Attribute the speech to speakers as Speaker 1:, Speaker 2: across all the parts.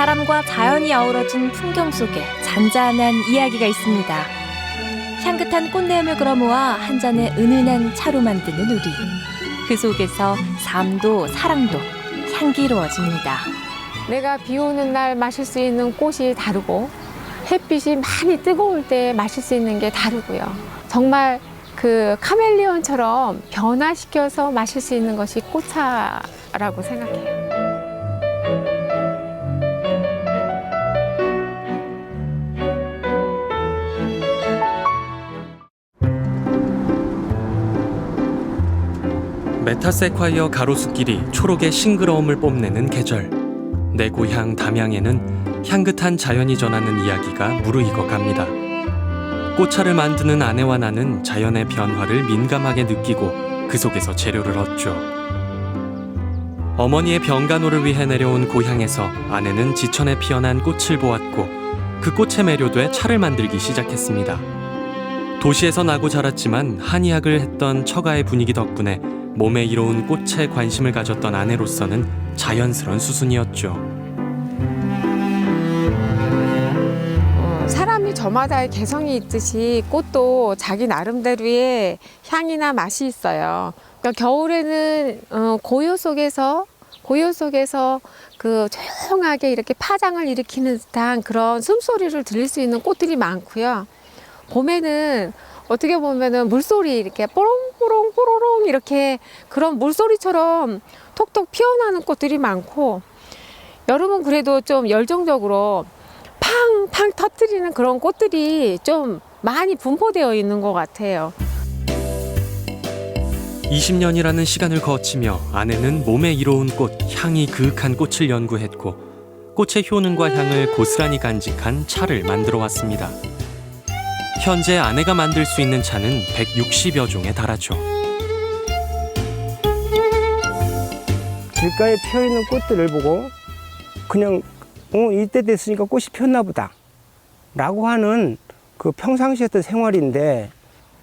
Speaker 1: 사람과 자연이 어우러진 풍경 속에 잔잔한 이야기가 있습니다. 향긋한 꽃내음을 끌어모아 한 잔의 은은한 차로 만드는 우리. 그 속에서 삶도 사랑도 향기로워집니다.
Speaker 2: 내가 비 오는 날 마실 수 있는 꽃이 다르고 햇빛이 많이 뜨거울 때 마실 수 있는 게 다르고요. 정말 그 카멜레온처럼 변화시켜서 마실 수 있는 것이 꽃차라고 생각해요.
Speaker 3: 메타세콰이어 가로수길이 초록의 싱그러움을 뽐내는 계절. 내 고향 담양에는 향긋한 자연이 전하는 이야기가 무르익어 갑니다. 꽃차를 만드는 아내와 나는 자연의 변화를 민감하게 느끼고 그 속에서 재료를 얻죠. 어머니의 병간호를 위해 내려온 고향에서 아내는 지천에 피어난 꽃을 보았고 그 꽃에 매료돼 차를 만들기 시작했습니다. 도시에서 나고 자랐지만 한의학을 했던 처가의 분위기 덕분에 몸에 이로운 꽃에 관심을 가졌던 아내로서는 자연스러운 수순이었죠.
Speaker 2: 사람이 저마다의 개성이 있듯이 꽃도 자기 나름대로의 향이나 맛이 있어요. 그러니까 겨울에는 고요 속에서 그 조용하게 이렇게 파장을 일으키는 듯한 그런 숨소리를 들릴 수 있는 꽃들이 많고요. 봄에는 어떻게 보면은 물소리 이렇게 뽀롱뽀롱 뽀로롱 이렇게 그런 물소리처럼 톡톡 피어나는 꽃들이 많고, 여름은 그래도 좀 열정적으로 팡팡 터뜨리는 그런 꽃들이 좀 많이 분포되어 있는 것 같아요.
Speaker 3: 20년이라는 시간을 거치며 아내는 몸에 이로운 꽃, 향이 그윽한 꽃을 연구했고 꽃의 효능과 향을 고스란히 간직한 차를 만들어 왔습니다. 현재 아내가 만들 수 있는 차는 160여 종에 달하죠.
Speaker 4: 길가에 피어있는 꽃들을 보고 그냥 이때 됐으니까 꽃이 피었나 보다 라고 하는 그 평상시 했던 생활인데,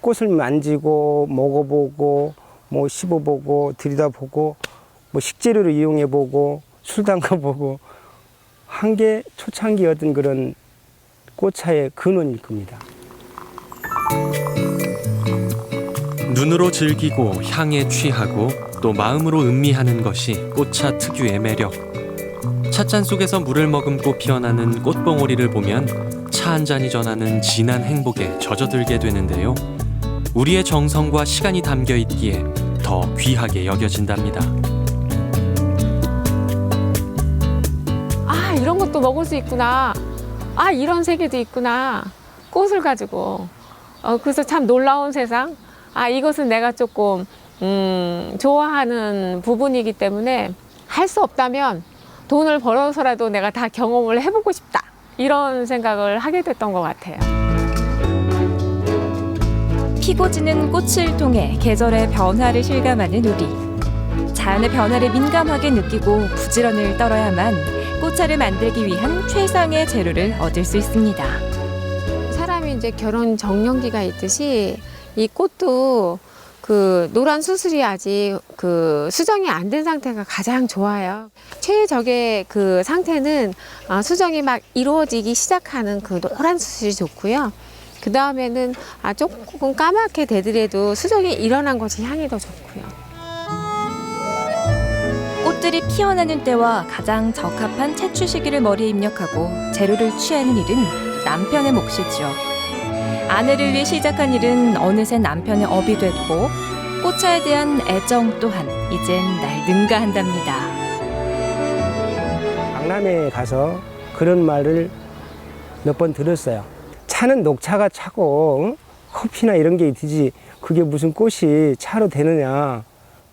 Speaker 4: 꽃을 만지고 먹어보고 뭐 씹어보고 들여다보고 뭐 식재료로 이용해보고 술 담가보고 한 게 초창기였던 그런 꽃차의 근원일 겁니다.
Speaker 3: 눈으로 즐기고 향에 취하고 또 마음으로 음미하는 것이 꽃차 특유의 매력. 찻잔 속에서 물을 머금고 피어나는 꽃봉오리를 보면 차 한 잔이 전하는 진한 행복에 젖어들게 되는데요. 우리의 정성과 시간이 담겨 있기에 더 귀하게 여겨진답니다.
Speaker 2: 아, 이런 것도 먹을 수 있구나. 아, 이런 세계도 있구나. 꽃을 가지고. 그래서 참 놀라운 세상. 아, 이것은 내가 조금 좋아하는 부분이기 때문에 할 수 없다면 돈을 벌어서라도 내가 다 경험을 해보고 싶다. 이런 생각을 하게 됐던 것 같아요.
Speaker 1: 피고 지는 꽃을 통해 계절의 변화를 실감하는 우리. 자연의 변화를 민감하게 느끼고 부지런을 떨어야만 꽃차를 만들기 위한 최상의 재료를 얻을 수 있습니다.
Speaker 2: 사람이 이제 결혼 정년기가 있듯이 이 꽃도 그 노란 수술이 아직 그 수정이 안 된 상태가 가장 좋아요. 최적의 그 상태는 수정이 막 이루어지기 시작하는 그 노란 수술이 좋고요. 그 다음에는 조금 까맣게 되더라도 수정이 일어난 것이 향이 더 좋고요.
Speaker 1: 꽃들이 피어나는 때와 가장 적합한 채취 시기를 머리에 입력하고 재료를 취하는 일은 남편의 몫이죠. 아내를 위해 시작한 일은 어느새 남편의 업이 됐고 꽃차에 대한 애정 또한 이젠 날 능가한답니다.
Speaker 4: 강남에 가서 그런 말을 몇 번 들었어요. 차는 녹차가 차고 커피나 이런 게 있지 그게 무슨 꽃이 차로 되느냐,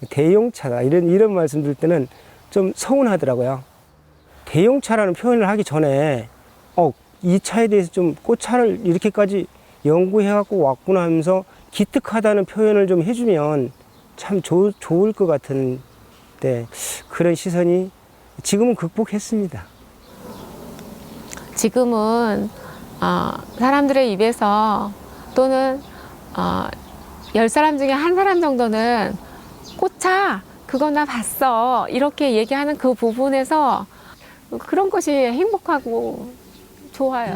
Speaker 4: 대용차다 이런 말씀 들 때는 좀 서운하더라고요. 대용차라는 표현을 하기 전에 이 차에 대해서 좀 꽃차를 이렇게까지 연구해갖고 왔구나 하면서 기특하다는 표현을 좀 해주면 참 좋을 것 같은데 그런 시선이 지금은 극복했습니다.
Speaker 2: 지금은 사람들의 입에서 또는 10사람 중에 한 사람 정도는 꽃차 그거 나 봤어 이렇게 얘기하는 그 부분에서 그런 것이 행복하고 좋아요.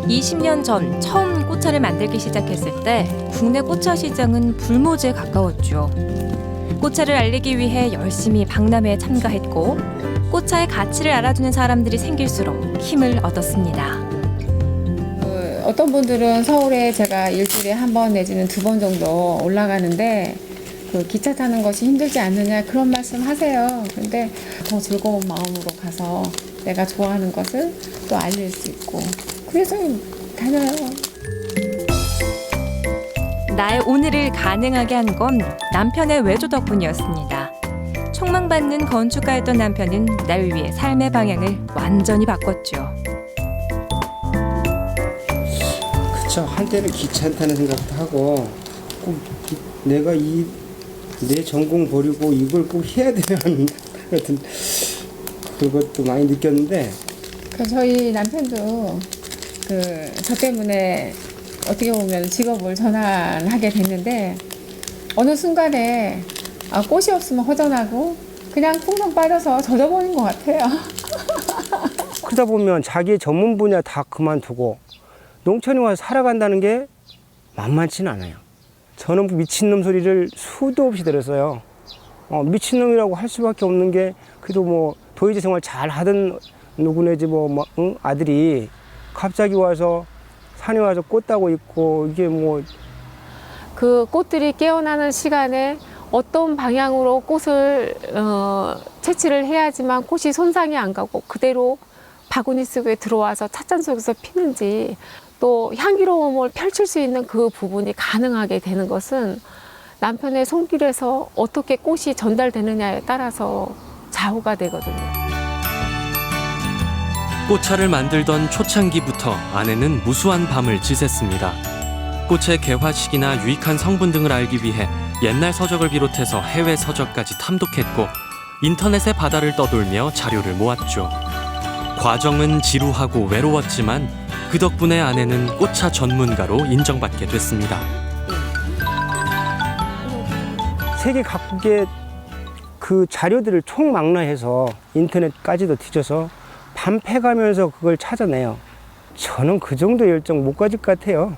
Speaker 1: 20년 전 처음 꽃차를 만들기 시작했을 때 국내 꽃차 시장은 불모지에 가까웠죠. 꽃차를 알리기 위해 열심히 박람회에 참가했고 꽃차의 가치를 알아주는 사람들이 생길수록 힘을 얻었습니다.
Speaker 2: 어떤 분들은 서울에 제가 일주일에 한 번 내지는 2번 정도 올라가는데 그 기차 타는 것이 힘들지 않느냐 그런 말씀 하세요. 근데 더 즐거운 마음으로 가서 내가 좋아하는 것을 또 알릴 수 있고 그래서 다녀요.
Speaker 1: 나의 오늘을 가능하게 한 건 남편의 외조 덕분이었습니다. 촉망받는 건축가였던 남편은 날 위해 삶의 방향을 완전히 바꿨죠.
Speaker 4: 그쵸. 한때는 귀찮다는 생각도 하고 꼭 내가 내 전공 버리고 이걸 꼭 해야 되는 같은 그것도 많이 느꼈는데
Speaker 2: 저희 남편도 저 때문에 어떻게 보면 직업을 전환하게 됐는데 어느 순간에 꽃이 없으면 허전하고 그냥 풍선 빠져서 젖어버린 것 같아요.
Speaker 4: 그러다 보면 자기의 전문 분야 다 그만두고 농촌에 와서 살아간다는 게 만만치는 않아요. 저는 미친놈 소리를 수도 없이 들었어요. 미친놈이라고 할 수밖에 없는 게 그래도 뭐 도예지 생활 잘 하던 누구네 집 아들이 갑자기 와서 산에 와서 꽃 따고 있고 이게 뭐
Speaker 2: 그 꽃들이 깨어나는 시간에 어떤 방향으로 꽃을 채취를 해야지만 꽃이 손상이 안 가고 그대로 바구니 속에 들어와서 찻잔 속에서 피는지 또 향기로움을 펼칠 수 있는 그 부분이 가능하게 되는 것은 남편의 손길에서 어떻게 꽃이 전달되느냐에 따라서 좌우가 되거든요.
Speaker 3: 꽃차를 만들던 초창기부터 아내는 무수한 밤을 지샜습니다. 꽃의 개화 시기나 유익한 성분 등을 알기 위해 옛날 서적을 비롯해서 해외 서적까지 탐독했고 인터넷의 바다를 떠돌며 자료를 모았죠. 과정은 지루하고 외로웠지만 그 덕분에 아내는 꽃차 전문가로 인정받게 됐습니다.
Speaker 4: 세계 각국의 그 자료들을 총망라해서 인터넷까지도 뒤져서 밤패가면서 그걸 찾아내요. 저는 그 정도 열정 못 가질 것 같아요.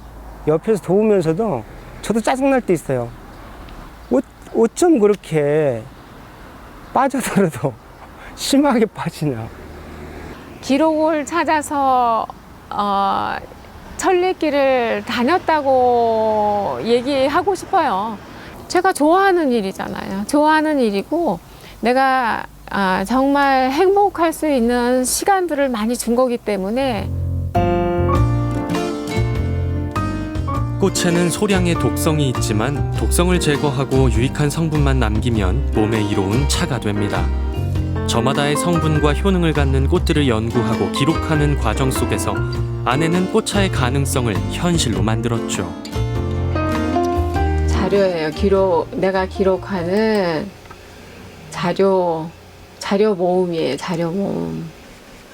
Speaker 4: 옆에서 도우면서도 저도 짜증날 때 있어요. 어쩜 그렇게 빠져들어도 심하게 빠지냐.
Speaker 2: 기록을 찾아서 천리길을 다녔다고 얘기하고 싶어요. 제가 좋아하는 일이잖아요. 좋아하는 일이고 내가 정말 행복할 수 있는 시간들을 많이 준 거기 때문에
Speaker 3: 꽃에는 소량의 독성이 있지만 독성을 제거하고 유익한 성분만 남기면 몸에 이로운 차가 됩니다. 저마다의 성분과 효능을 갖는 꽃들을 연구하고 기록하는 과정 속에서 아내는 꽃차의 가능성을 현실로 만들었죠.
Speaker 2: 자료예요. 내가 기록하는 자료 모음이에요. 자료 모음.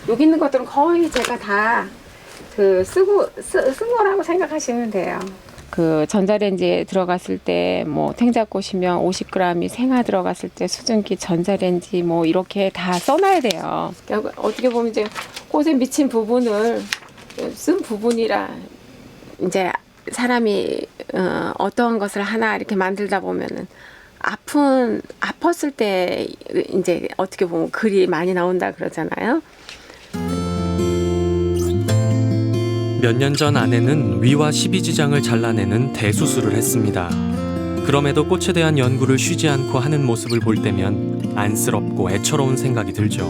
Speaker 2: 여기 있는 것들은 거의 제가 다 쓴 거라고 생각하시면 돼요. 그 전자레인지에 들어갔을 때 뭐 탱자꽃이면 50g이 생화 들어갔을 때 수증기 전자레인지 뭐 이렇게 다 써놔야 돼요. 그러니까 어떻게 보면 이제 꽃에 미친 부분을 쓴 부분이라 이제 사람이 어떤 것을 하나 이렇게 만들다 보면은 아팠을 때 이제 어떻게 보면 글이 많이 나온다 그러잖아요.
Speaker 3: 몇 년 전 아내는 위와 십이지장을 잘라내는 대수술을 했습니다. 그럼에도 꽃에 대한 연구를 쉬지 않고 하는 모습을 볼 때면 안쓰럽고 애처로운 생각이 들죠.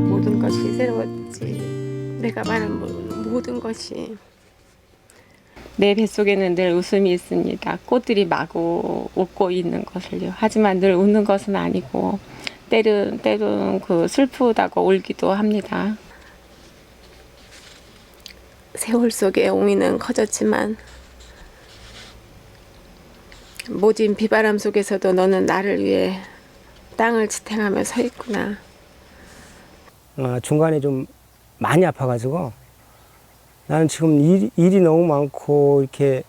Speaker 2: 모든 것이 새로웠지. 내가 말한 모든 것이. 내 뱃속에는 늘 웃음이 있습니다. 꽃들이 마구 웃고 있는 것을요. 하지만 늘 웃는 것은 아니고 때론 그 슬프다고 울기도 합니다. 세월 속에 옹이는 커졌지만 모진 비바람 속에서도 너는 나를 위해 땅을 지탱하며 서 있구나.
Speaker 4: 중간에 좀 많이 아파가지고 나는 지금 일이 너무 많고 이렇게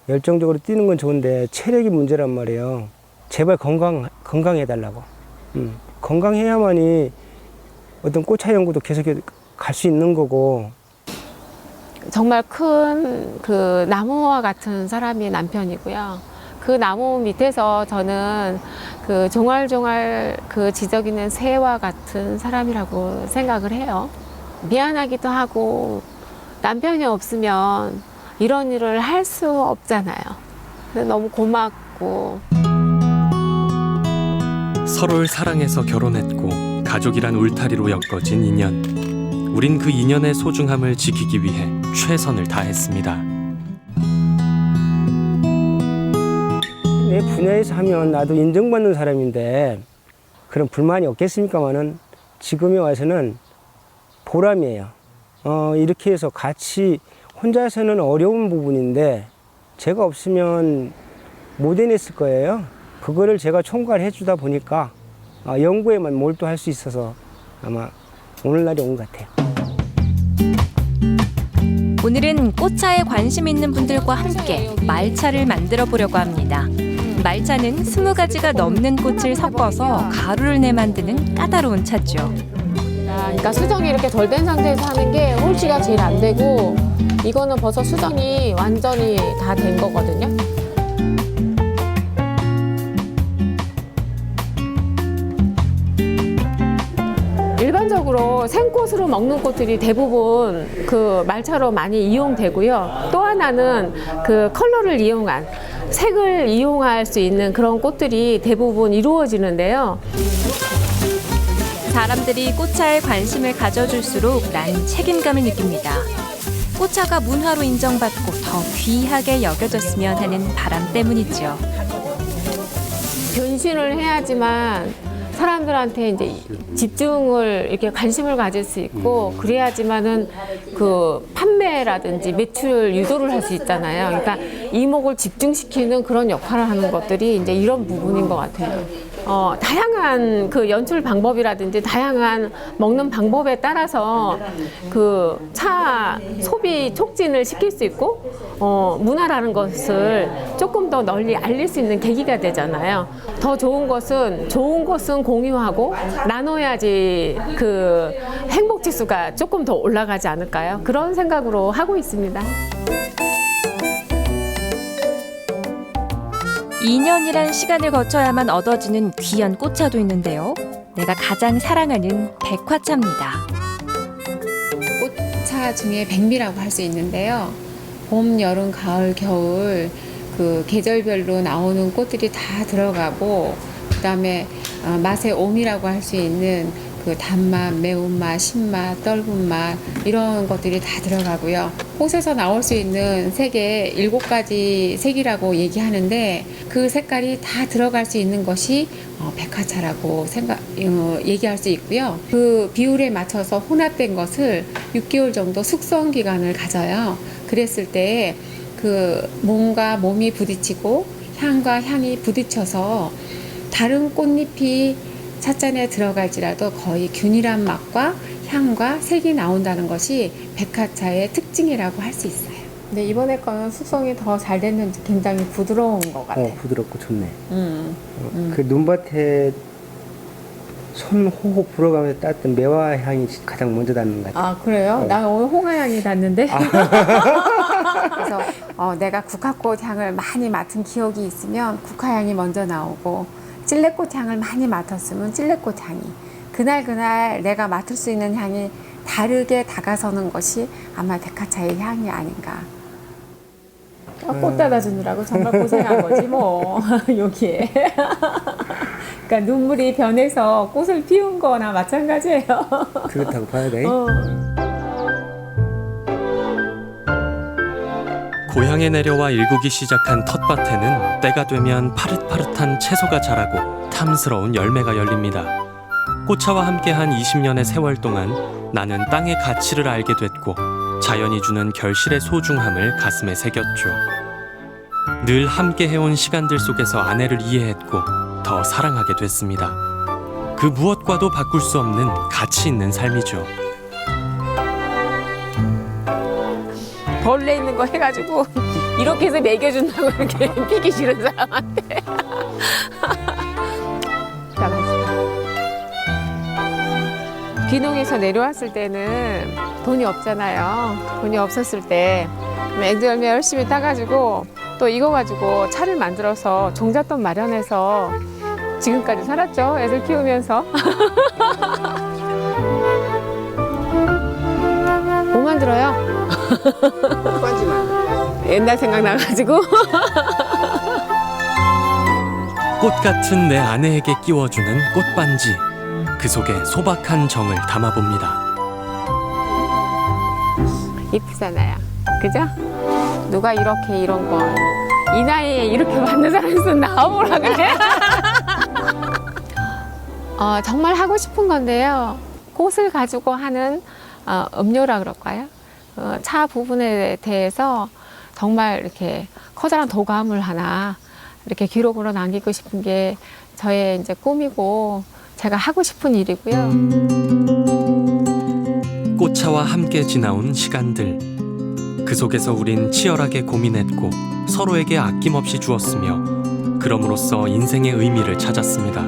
Speaker 4: 열정적으로 뛰는 건 좋은데 체력이 문제란 말이에요. 제발 건강해달라고. 건강해야만이 어떤 꽃차 연구도 계속 갈 수 있는 거고.
Speaker 2: 정말 큰 그 나무와 같은 사람이 남편이고요. 그 나무 밑에서 저는 그 종알종알 그 지저귀는 새와 같은 사람이라고 생각을 해요. 미안하기도 하고 남편이 없으면 이런 일을 할 수 없잖아요. 근데 너무 고맙고.
Speaker 3: 서로를 사랑해서 결혼했고 가족이란 울타리로 엮어진 인연. 우린 그 인연의 소중함을 지키기 위해 최선을 다했습니다.
Speaker 4: 내 분야에서 하면 나도 인정받는 사람인데 그런 불만이 없겠습니까마는 지금에 와서는 보람이에요. 이렇게 해서 같이 혼자서는 어려운 부분인데 제가 없으면 못 해냈을 거예요. 그거를 제가 총괄해 주다 보니까 연구에만 몰두할 수 있어서 아마 오늘날이 온 것 같아요.
Speaker 1: 오늘은 꽃차에 관심 있는 분들과 함께 말차를 만들어 보려고 합니다. 말차는 20가지가 넘는 꽃을 섞어서 가루를 내 만드는 까다로운 차죠.
Speaker 2: 그러니까 수정이 이렇게 덜 된 상태에서 하는 게 홀씨가 제일 안 되고, 이거는 벌써 수정이 완전히 다 된 거거든요. 일반적으로 생꽃으로 먹는 꽃들이 대부분 그 말차로 많이 이용되고요. 또 하나는 그 컬러를 이용한, 색을 이용할 수 있는 그런 꽃들이 대부분 이루어지는데요.
Speaker 1: 사람들이 꽃차에 관심을 가져줄수록 난 책임감을 느낍니다. 꽃차가 문화로 인정받고 더 귀하게 여겨졌으면 하는 바람 때문이죠.
Speaker 2: 변신을 해야지만 사람들한테 이제 집중을 이렇게 관심을 가질 수 있고, 그래야지만은 그 판매라든지 매출 유도를 할 수 있잖아요. 그러니까 이목을 집중시키는 그런 역할을 하는 것들이 이제 이런 부분인 것 같아요. 다양한 그 연출 방법이라든지 다양한 먹는 방법에 따라서 그 차 소비 촉진을 시킬 수 있고, 문화라는 것을 조금 더 널리 알릴 수 있는 계기가 되잖아요. 더 좋은 것은 공유하고 나눠야지 그 행복 지수가 조금 더 올라가지 않을까요? 그런 생각으로 하고 있습니다.
Speaker 1: 2년이란 시간을 거쳐야만 얻어지는 귀한 꽃차도 있는데요. 내가 가장 사랑하는 백화차입니다.
Speaker 5: 꽃차 중에 백미라고 할 수 있는데요. 봄, 여름, 가을, 겨울 그 계절별로 나오는 꽃들이 다 들어가고, 그다음에 맛의 오미라고 할 수 있는 그 단맛, 매운맛, 신맛, 떫은 맛 이런 것들이 다 들어가고요. 꽃에서 나올 수 있는 색의 7가지 색이라고 얘기하는데, 그 색깔이 다 들어갈 수 있는 것이 백화차라고 얘기할 수 있고요. 그 비율에 맞춰서 혼합된 것을 6개월 정도 숙성 기간을 가져요. 그랬을 때 그 몸과 몸이 부딪히고 향과 향이 부딪혀서 다른 꽃잎이 찻잔에 들어갈지라도 거의 균일한 맛과 향과 색이 나온다는 것이 백화차의 특징이라고 할 수 있어요.
Speaker 2: 근데 이번에 거는 숙성이 더 잘 됐는지 굉장히 부드러운 것 같아요.
Speaker 4: 부드럽고 좋네. 그 눈밭에 손 호흡 불어가면서 땄던 매화 향이 가장 먼저 닿는 것 같아요.
Speaker 2: 아, 그래요? 나 오늘 홍화향이 났는데.
Speaker 5: 그래서 내가 국화꽃 향을 많이 맡은 기억이 있으면 국화향이 먼저 나오고, 찔레꽃 향을 많이 맡았으면 찔레꽃 향이, 그날 내가 맡을 수 있는 향이 다르게 다가서는 것이 아마 백화차의 향이 아닌가.
Speaker 2: 꽃 따다 주느라고 정말 고생한 거지 뭐. 여기에. 그러니까 눈물이 변해서 꽃을 피운 거나 마찬가지예요.
Speaker 4: 그렇다고 봐야 돼.
Speaker 3: 고향에 내려와 일구기 시작한 텃밭에는 때가 되면 파릇파릇한 채소가 자라고 탐스러운 열매가 열립니다. 꽃차와 함께한 20년의 세월 동안 나는 땅의 가치를 알게 됐고, 자연이 주는 결실의 소중함을 가슴에 새겼죠. 늘 함께 해온 시간들 속에서 아내를 이해했고 더 사랑하게 됐습니다. 그 무엇과도 바꿀 수 없는 가치 있는 삶이죠.
Speaker 2: 벌레 있는 거 해가지고 이렇게 해서 먹여준다고 이렇게 피기 싫은 사람한테. 귀농에서 내려왔을 때는 돈이 없잖아요. 돈이 없었을 때 앵두 열매 열심히 따가지고 또 이거 가지고 차를 만들어서 종잣돈 마련해서 지금까지 살았죠. 애들 키우면서. 뭐 만들어요? 옛날 생각나가지고.
Speaker 3: 꽃 같은 내 아내에게 끼워주는 꽃반지. 그 속에 소박한 정을 담아봅니다.
Speaker 2: 이쁘잖아요. 그죠? 누가 이렇게 이런 거 이 나이에 이렇게 만든 사람이 있으면 나와보라 그래. 정말 하고 싶은 건데요. 꽃을 가지고 하는 음료라 그럴까요? 차 부분에 대해서 정말 이렇게 커다란 도감을 하나 이렇게 기록으로 남기고 싶은 게 저의 이제 꿈이고 제가 하고 싶은 일이고요.
Speaker 3: 꽃차와 함께 지나온 시간들. 그 속에서 우린 치열하게 고민했고 서로에게 아낌없이 주었으며 그럼으로써 인생의 의미를 찾았습니다.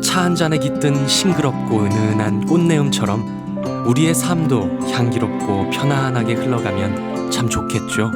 Speaker 3: 차 한 잔에 깃든 싱그럽고 은은한 꽃내음처럼 우리의 삶도 향기롭고 편안하게 흘러가면 참 좋겠죠.